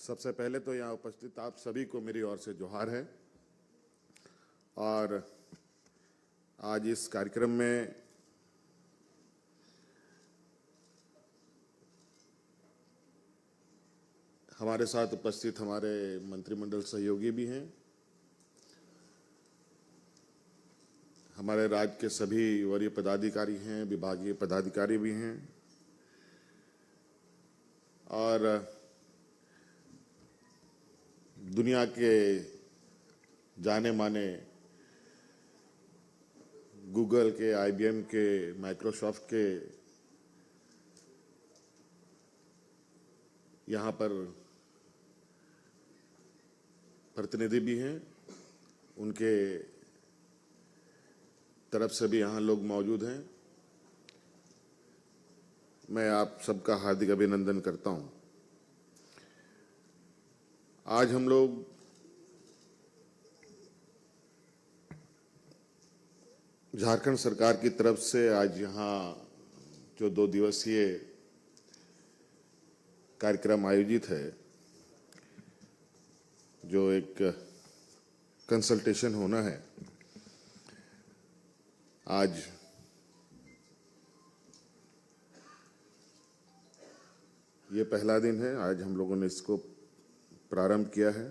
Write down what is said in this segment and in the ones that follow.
सबसे पहले तो यहाँ उपस्थित आप सभी को मेरी ओर से जोहार है। और आज इस कार्यक्रम में हमारे साथ उपस्थित हमारे मंत्रिमंडल सहयोगी भी हैं, हमारे राज्य के सभी वरीय पदाधिकारी हैं, विभागीय पदाधिकारी भी हैं और दुनिया के जाने माने गूगल के, IBM के, माइक्रोसॉफ्ट के यहाँ पर प्रतिनिधि भी हैं, उनके तरफ से भी यहाँ लोग मौजूद हैं। मैं आप सबका हार्दिक अभिनंदन करता हूँ। आज हम लोग झारखंड सरकार की तरफ से आज यहाँ जो 2 दिवसीय कार्यक्रम आयोजित है, जो एक कंसल्टेशन होना है, आज ये पहला दिन है। आज हम लोगों ने इसको प्रारंभ किया है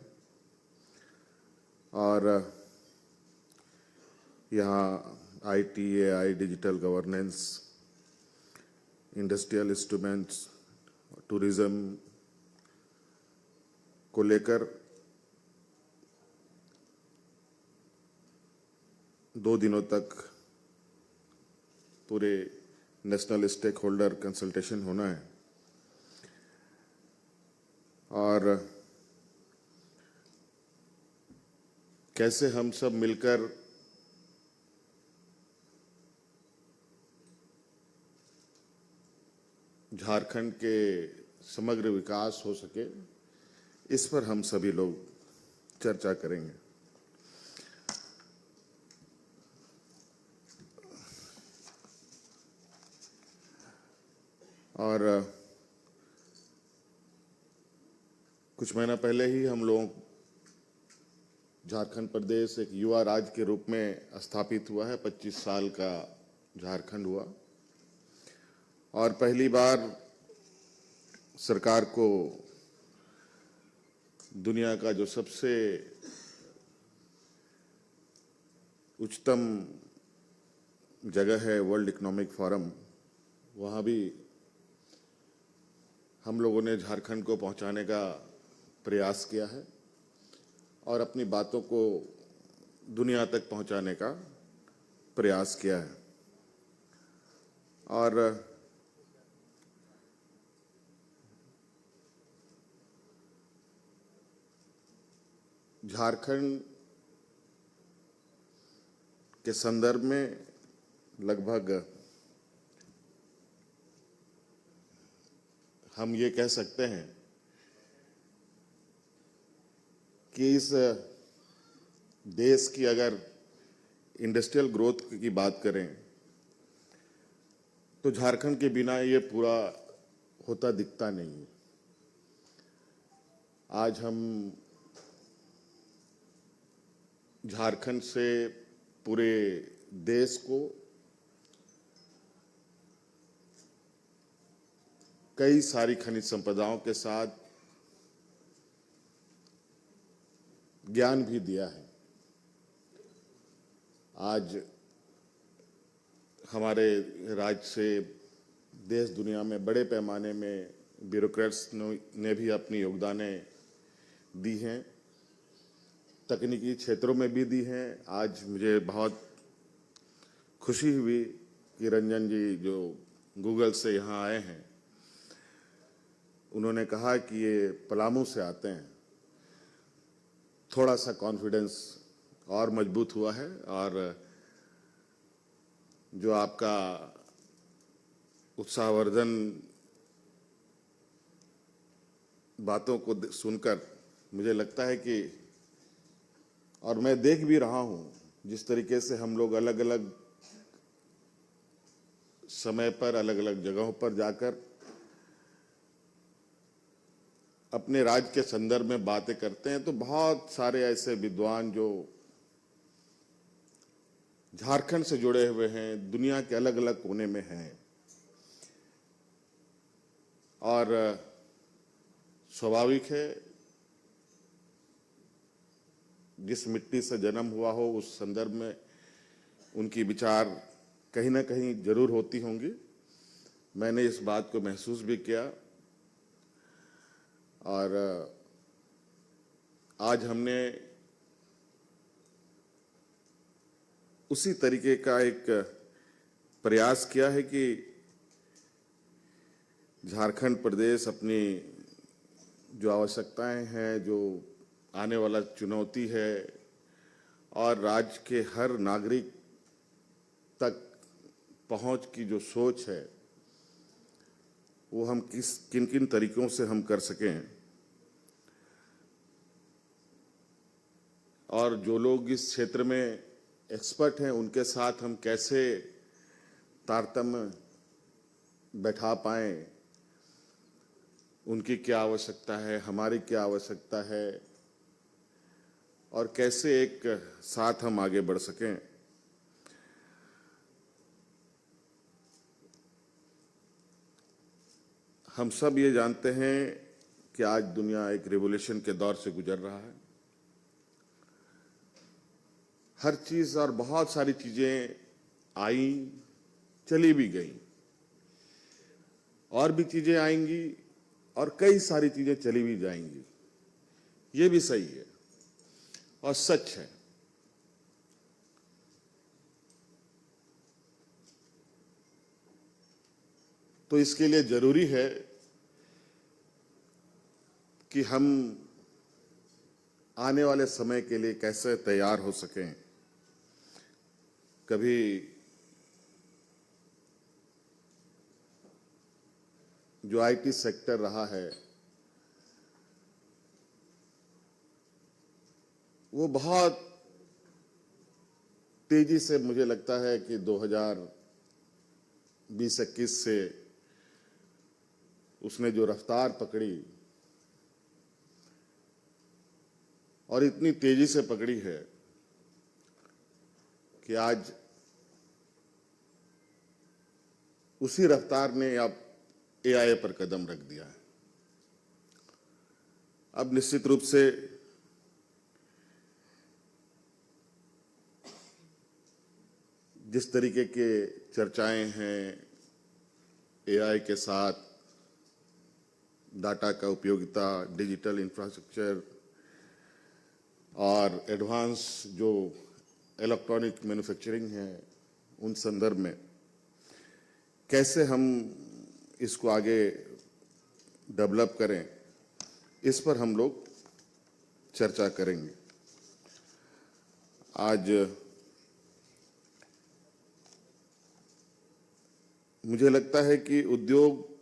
और यहाँ IT, AI, digital governance, industrial instruments, tourism को लेकर 2 दिनों तक पूरे नेशनल स्टेक होल्डर कंसल्टेशन होना है। और कैसे हम सब मिलकर झारखंड के समग्र विकास हो सके, इस पर हम सभी लोग चर्चा करेंगे। और कुछ महीना पहले ही हम लोग झारखंड प्रदेश एक युवा राज्य के रूप में स्थापित हुआ है। 25 साल का झारखंड हुआ और पहली बार सरकार को दुनिया का जो सबसे उच्चतम जगह है, वर्ल्ड इकोनॉमिक फोरम, वहाँ भी हम लोगों ने झारखंड को पहुँचाने का प्रयास किया है और अपनी बातों को दुनिया तक पहुँचाने का प्रयास किया है। और झारखंड के संदर्भ में लगभग हम ये कह सकते हैं कि इस देश की अगर इंडस्ट्रियल ग्रोथ की बात करें तो झारखंड के बिना ये पूरा होता दिखता नहीं है। आज हम झारखंड से पूरे देश को कई सारी खनिज संपदाओं के साथ ज्ञान भी दिया है। आज हमारे राज्य से देश दुनिया में बड़े पैमाने में ब्यूरोक्रेट्स ने भी अपनी योगदानें दी हैं, तकनीकी क्षेत्रों में भी दी हैं। आज मुझे बहुत खुशी हुई कि रंजन जी जो गूगल से यहाँ आए हैं, उन्होंने कहा कि ये पलामू से आते हैं। थोड़ा सा कॉन्फिडेंस और मजबूत हुआ है और जो आपका उत्साहवर्धन बातों को सुनकर मुझे लगता है कि, और मैं देख भी रहा हूँ जिस तरीके से हम लोग अलग अलग समय पर अलग अलग जगहों पर जाकर अपने राज्य के संदर्भ में बातें करते हैं तो बहुत सारे ऐसे विद्वान जो झारखंड से जुड़े हुए हैं, दुनिया के अलग अलग कोने में हैं, और स्वाभाविक है जिस मिट्टी से जन्म हुआ हो उस संदर्भ में उनकी विचार कहीं ना कहीं जरूर होती होंगी। मैंने इस बात को महसूस भी किया, और आज हमने उसी तरीके का एक प्रयास किया है कि झारखंड प्रदेश अपनी जो आवश्यकताएं हैं, जो आने वाला चुनौती है, और राज्य के हर नागरिक तक पहुंच की जो सोच है, वो हम किन किन तरीकों से हम कर सकें, और जो लोग इस क्षेत्र में एक्सपर्ट हैं उनके साथ हम कैसे तारतम्य बैठा पाएं, उनकी क्या आवश्यकता है, हमारी क्या आवश्यकता है, और कैसे एक साथ हम आगे बढ़ सकें। हम सब ये जानते हैं कि आज दुनिया एक रिवॉल्यूशन के दौर से गुजर रहा है। हर चीज और बहुत सारी चीजें आई, चली भी गई, और भी चीजें आएंगी, और कई सारी चीजें चली भी जाएंगी। ये भी सही है और सच है। तो इसके लिए जरूरी है कि हम आने वाले समय के लिए कैसे तैयार हो सकें। कभी जो आईटी सेक्टर रहा है वो बहुत तेजी से, मुझे लगता है कि 2020-21 से उसने जो रफ्तार पकड़ी, और इतनी तेजी से पकड़ी है कि आज उसी रफ्तार ने अब एआई पर कदम रख दिया है। अब निश्चित रूप से जिस तरीके के चर्चाएं हैं एआई के साथ, डाटा का उपयोगिता, डिजिटल इंफ्रास्ट्रक्चर और एडवांस जो इलेक्ट्रॉनिक मैन्युफैक्चरिंग है, उन संदर्भ में कैसे हम इसको आगे डेवलप करें, इस पर हम लोग चर्चा करेंगे। आज मुझे लगता है कि उद्योग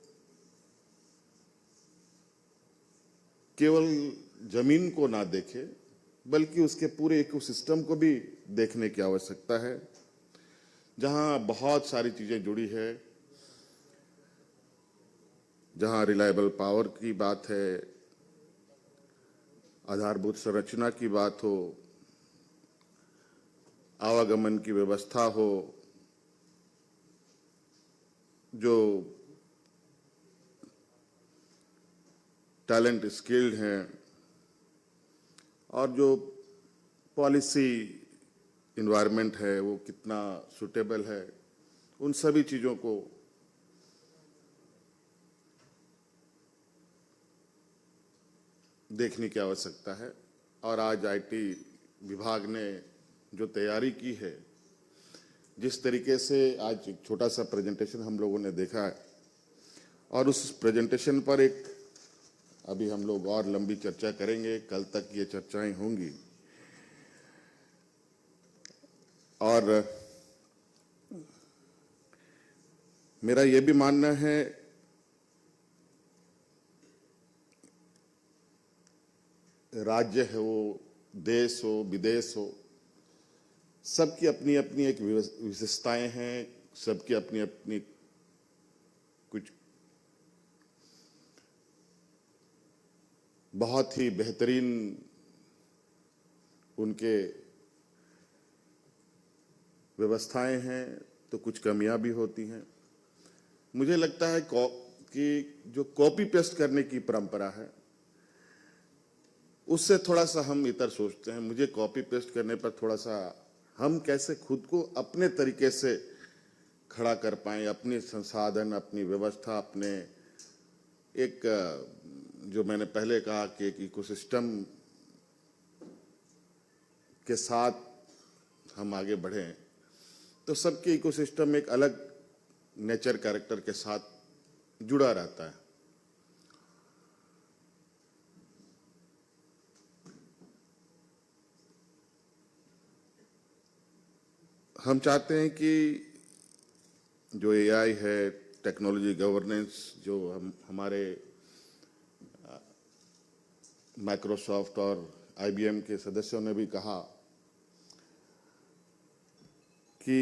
केवल जमीन को ना देखे, बल्कि उसके पूरे इकोसिस्टम को भी देखने की आवश्यकता है, जहां बहुत सारी चीजें जुड़ी है, जहां रिलायबल पावर की बात है, आधारभूत संरचना की बात हो, आवागमन की व्यवस्था हो, जो टैलेंट स्किल्ड हैं, और जो पॉलिसी इन्वायरमेंट है वो कितना सुटेबल है, उन सभी चीज़ों को देखने की आवश्यकता है। और आज आईटी विभाग ने जो तैयारी की है, जिस तरीके से आज एक छोटा सा प्रेजेंटेशन हम लोगों ने देखा है, और उस प्रेजेंटेशन पर एक अभी हम लोग और लंबी चर्चा करेंगे, कल तक ये चर्चाएं होंगी। और मेरा ये भी मानना है राज्य है वो, देश हो, विदेश हो, सबकी अपनी अपनी एक विशेषताएं हैं, सबकी अपनी अपनी कुछ बहुत ही बेहतरीन उनके व्यवस्थाएं हैं, तो कुछ कमियां भी होती हैं। मुझे लगता है कि जो कॉपी पेस्ट करने की परंपरा है उससे थोड़ा सा हम इतर सोचते हैं। मुझे कॉपी पेस्ट करने पर थोड़ा सा हम कैसे खुद को अपने तरीके से खड़ा कर पाएं, अपने संसाधन, अपनी व्यवस्था, अपने एक जो मैंने पहले कहा कि एक इकोसिस्टम के साथ हम आगे बढ़ें, तो सबके इकोसिस्टम एक अलग नेचर कैरेक्टर के साथ जुड़ा रहता है। हम चाहते हैं कि जो एआई है, टेक्नोलॉजी गवर्नेंस, जो हमारे माइक्रोसॉफ्ट और आईबीएम के सदस्यों ने भी कहा कि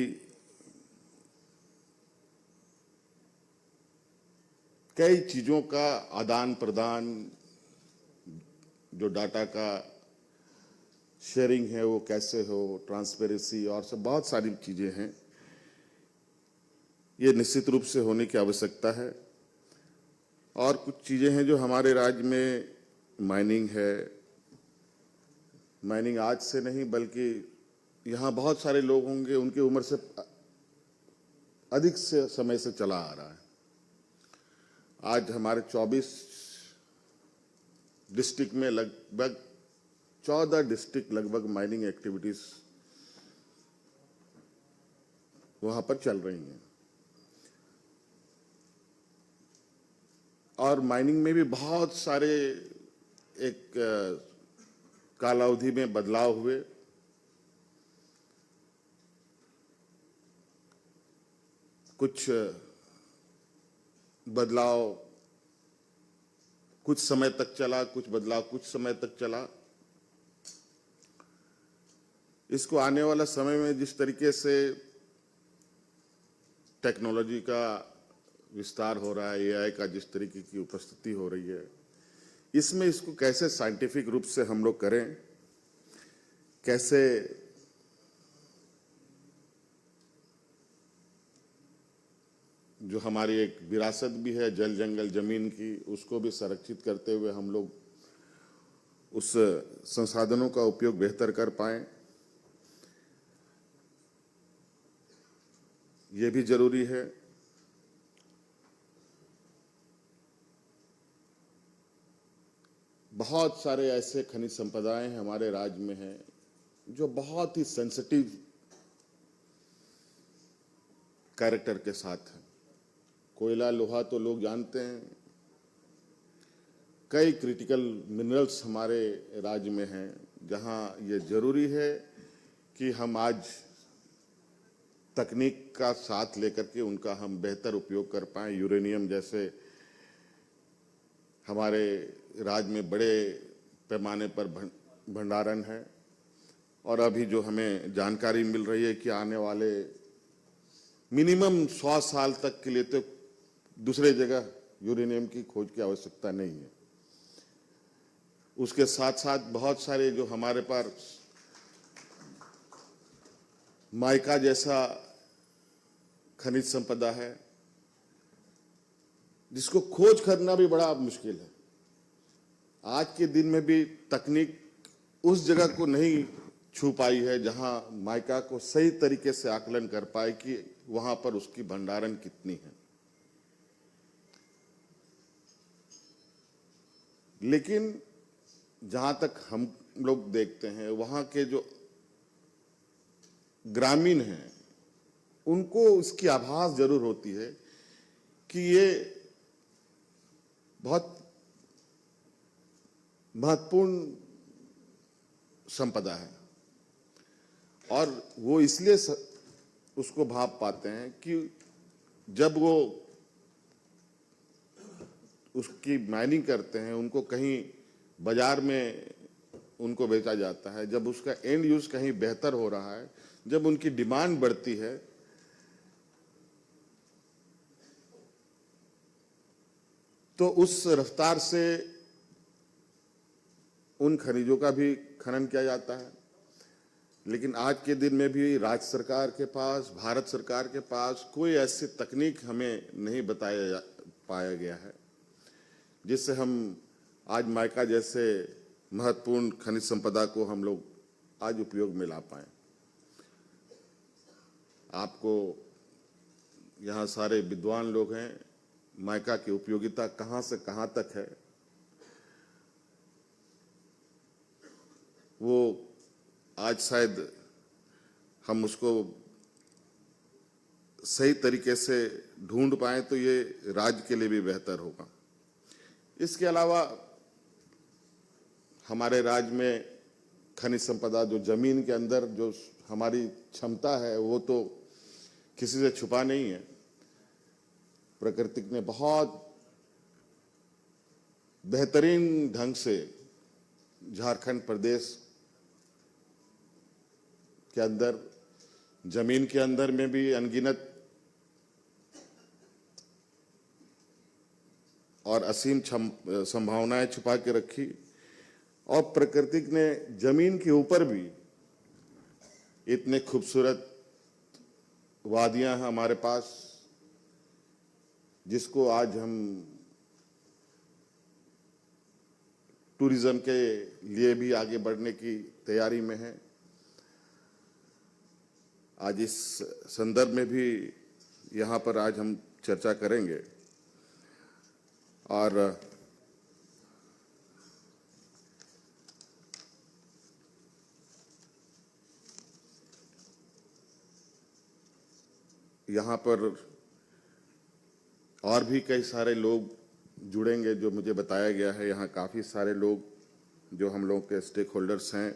कई चीजों का आदान प्रदान, जो डाटा का शेयरिंग है वो कैसे हो, ट्रांसपेरेंसी और सब बहुत सारी चीजें हैं, ये निश्चित रूप से होने की आवश्यकता है। और कुछ चीजें हैं जो हमारे राज्य में माइनिंग है। माइनिंग आज से नहीं बल्कि यहाँ बहुत सारे लोग होंगे उनकी उम्र से अधिक से समय से चला आ रहा है। आज हमारे 24 डिस्ट्रिक्ट में लगभग 14 डिस्ट्रिक्ट लगभग माइनिंग एक्टिविटीज वहां पर चल रही हैं। और माइनिंग में भी बहुत सारे एक कालावधि में बदलाव हुए। कुछ बदलाव कुछ समय तक चला, कुछ बदलाव कुछ समय तक चला। इसको आने वाला समय में जिस तरीके से टेक्नोलॉजी का विस्तार हो रहा है, एआई का जिस तरीके की उपस्थिति हो रही है, इसमें इसको कैसे साइंटिफिक रूप से हम लोग करें, कैसे जो हमारी एक विरासत भी है जल जंगल जमीन की, उसको भी संरक्षित करते हुए हम लोग उस संसाधनों का उपयोग बेहतर कर पाएं, ये भी जरूरी है। बहुत सारे ऐसे खनिज संपदाएं हमारे राज्य में हैं जो बहुत ही सेंसिटिव कैरेक्टर के साथ हैं। कोयला, लोहा तो लोग जानते हैं। कई क्रिटिकल मिनरल्स हमारे राज्य में हैं जहां ये जरूरी है कि हम आज तकनीक का साथ लेकर के उनका हम बेहतर उपयोग कर पाएं। यूरेनियम जैसे हमारे राज्य में बड़े पैमाने पर भंडारण है और अभी जो हमें जानकारी मिल रही है कि आने वाले मिनिमम 100 साल तक के लिए तो दूसरे जगह यूरेनियम की खोज की आवश्यकता नहीं है। उसके साथ साथ बहुत सारे जो हमारे पास माइका जैसा खनिज संपदा है जिसको खोज करना भी बड़ा मुश्किल है। आज के दिन में भी तकनीक उस जगह को नहीं छू पाई है जहां माइका को सही तरीके से आकलन कर पाए कि वहां पर उसकी भंडारण कितनी है। लेकिन जहां तक हम लोग देखते हैं वहां के जो ग्रामीण हैं उनको उसकी आभास जरूर होती है कि ये बहुत महत्वपूर्ण संपदा है और वो इसलिए उसको भाप पाते हैं कि जब वो उसकी माइनिंग करते हैं, उनको कहीं बाजार में उनको बेचा जाता है, जब उसका एंड यूज कहीं बेहतर हो रहा है, जब उनकी डिमांड बढ़ती है, तो उस रफ्तार से उन खनिजों का भी खनन किया जाता है। लेकिन आज के दिन में भी राज्य सरकार के पास, भारत सरकार के पास कोई ऐसी तकनीक हमें नहीं पाया गया है जिससे हम आज माइका जैसे महत्वपूर्ण खनिज संपदा को हम लोग आज उपयोग में ला पाए। आपको यहाँ सारे विद्वान लोग हैं, माइका की उपयोगिता कहाँ से कहाँ तक है वो आज शायद हम उसको सही तरीके से ढूंढ पाए तो ये राज्य के लिए भी बेहतर होगा। इसके अलावा हमारे राज्य में खनिज संपदा जो जमीन के अंदर जो हमारी क्षमता है वो तो किसी से छुपा नहीं है। प्रकृति ने बहुत बेहतरीन ढंग से झारखंड प्रदेश के अंदर, जमीन के अंदर में भी अनगिनत और असीम संभावनाएं छुपा के रखी, और प्रकृति ने जमीन के ऊपर भी इतने खूबसूरत वादियां हैं हमारे पास जिसको आज हम टूरिज्म के लिए भी आगे बढ़ने की तैयारी में हैं। आज इस संदर्भ में भी यहाँ पर आज हम चर्चा करेंगे। और यहाँ पर और भी कई सारे लोग जुड़ेंगे जो मुझे बताया गया है। यहाँ काफ़ी सारे लोग जो हम लोग के स्टेक होल्डर्स हैं,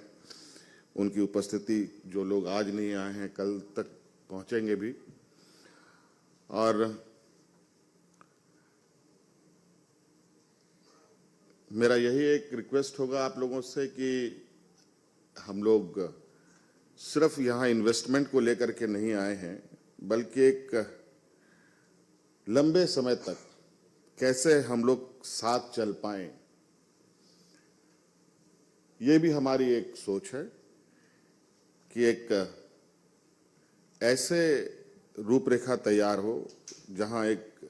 उनकी उपस्थिति, जो लोग आज नहीं आए हैं कल तक पहुँचेंगे भी। और मेरा यही एक रिक्वेस्ट होगा आप लोगों से कि हम लोग सिर्फ यहाँ इन्वेस्टमेंट को लेकर के नहीं आए हैं, बल्कि एक लंबे समय तक कैसे हम लोग साथ चल पाएं, ये भी हमारी एक सोच है कि एक ऐसे रूपरेखा तैयार हो जहां एक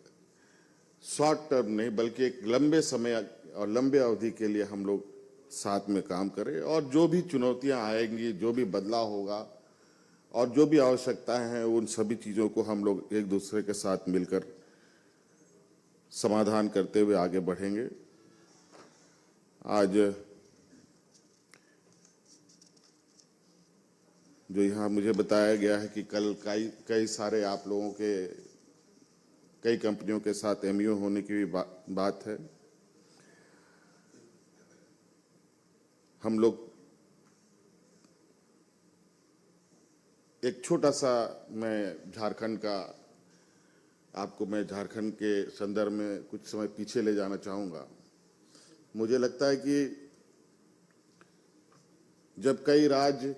शॉर्ट टर्म नहीं बल्कि एक लंबे समय और लंबे अवधि के लिए हम लोग साथ में काम करें, और जो भी चुनौतियां आएंगी, जो भी बदलाव होगा और जो भी आवश्यकताएं हैं, उन सभी चीज़ों को हम लोग एक दूसरे के साथ मिलकर समाधान करते हुए आगे बढ़ेंगे। आज जो यहाँ मुझे बताया गया है कि कल कई सारे आप लोगों के कई कंपनियों के साथ एमओयू होने की भी बात है। हम लोग एक छोटा सा, मैं झारखंड के संदर्भ में कुछ समय पीछे ले जाना चाहूँगा। मुझे लगता है कि जब कई राज्य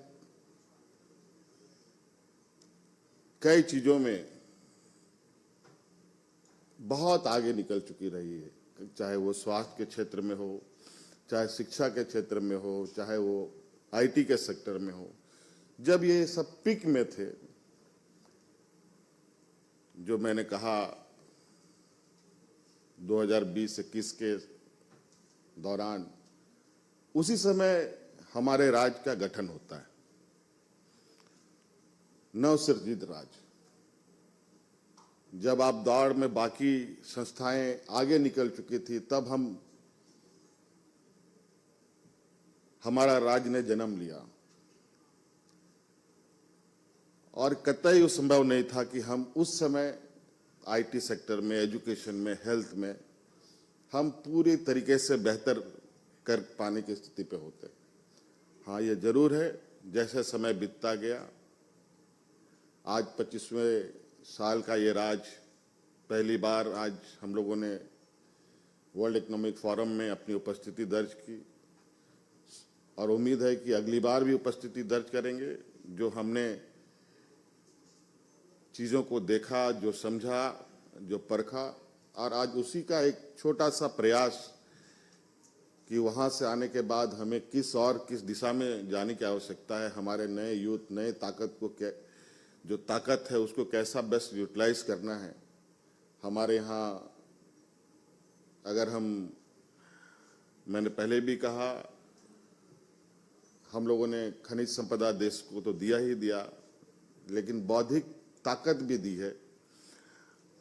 कई चीज़ों में बहुत आगे निकल चुकी रही है, चाहे वो स्वास्थ्य के क्षेत्र में हो, चाहे शिक्षा के क्षेत्र में हो, चाहे वो आईटी के सेक्टर में हो, जब ये सब पीक में थे, जो मैंने कहा 2020-21 के दौरान, उसी समय हमारे राज्य का गठन होता है, नवसृजित राज्य। जब आप दौड़ में बाकी संस्थाएं आगे निकल चुकी थी, तब हमारा राज्य ने जन्म लिया, और कतई संभव नहीं था कि हम उस समय आईटी सेक्टर में, एजुकेशन में, हेल्थ में हम पूरी तरीके से बेहतर कर पाने की स्थिति पे होते। हाँ, ये जरूर है, जैसे समय बीतता गया, आज 25वें साल का ये राज्य पहली बार आज हम लोगों ने वर्ल्ड इकोनॉमिक फोरम में अपनी उपस्थिति दर्ज की, और उम्मीद है कि अगली बार भी उपस्थिति दर्ज करेंगे। जो हमने चीज़ों को देखा, जो समझा, जो परखा, और आज उसी का एक छोटा सा प्रयास कि वहाँ से आने के बाद हमें किस दिशा में जाने की आवश्यकता है, हमारे नए यूथ नए ताकत को जो ताकत है उसको कैसा बेस्ट यूटिलाइज करना है। हमारे यहाँ अगर मैंने पहले भी कहा, हम लोगों ने खनिज संपदा देश को तो दिया ही दिया, लेकिन बौद्धिक ताकत भी दी है।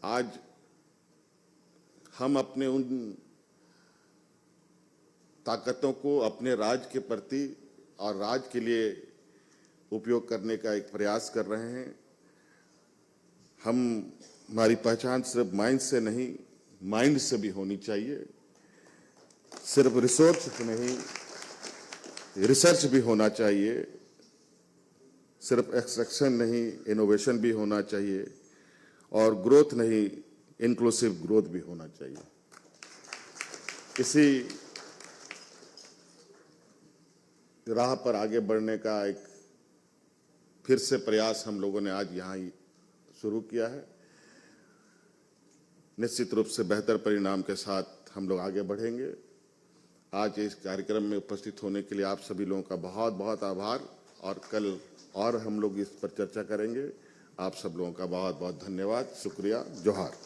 आज हम अपने उन ताकतों को अपने राज्य के प्रति और राज्य के लिए उपयोग करने का एक प्रयास कर रहे हैं। हमारी पहचान सिर्फ माइंड से नहीं, माइंड से भी होनी चाहिए। सिर्फ रिसोर्स नहीं, रिसर्च भी होना चाहिए। सिर्फ एक्सट्रैक्शन नहीं, इनोवेशन भी होना चाहिए। और ग्रोथ नहीं, इंक्लूसिव ग्रोथ भी होना चाहिए। इसी राह पर आगे बढ़ने का एक फिर से प्रयास हम लोगों ने आज यहाँ ही शुरू किया है। निश्चित रूप से बेहतर परिणाम के साथ हम लोग आगे बढ़ेंगे। आज इस कार्यक्रम में उपस्थित होने के लिए आप सभी लोगों का बहुत बहुत आभार, और कल और हम लोग इस पर चर्चा करेंगे। आप सब लोगों का बहुत बहुत धन्यवाद, शुक्रिया, जोहार।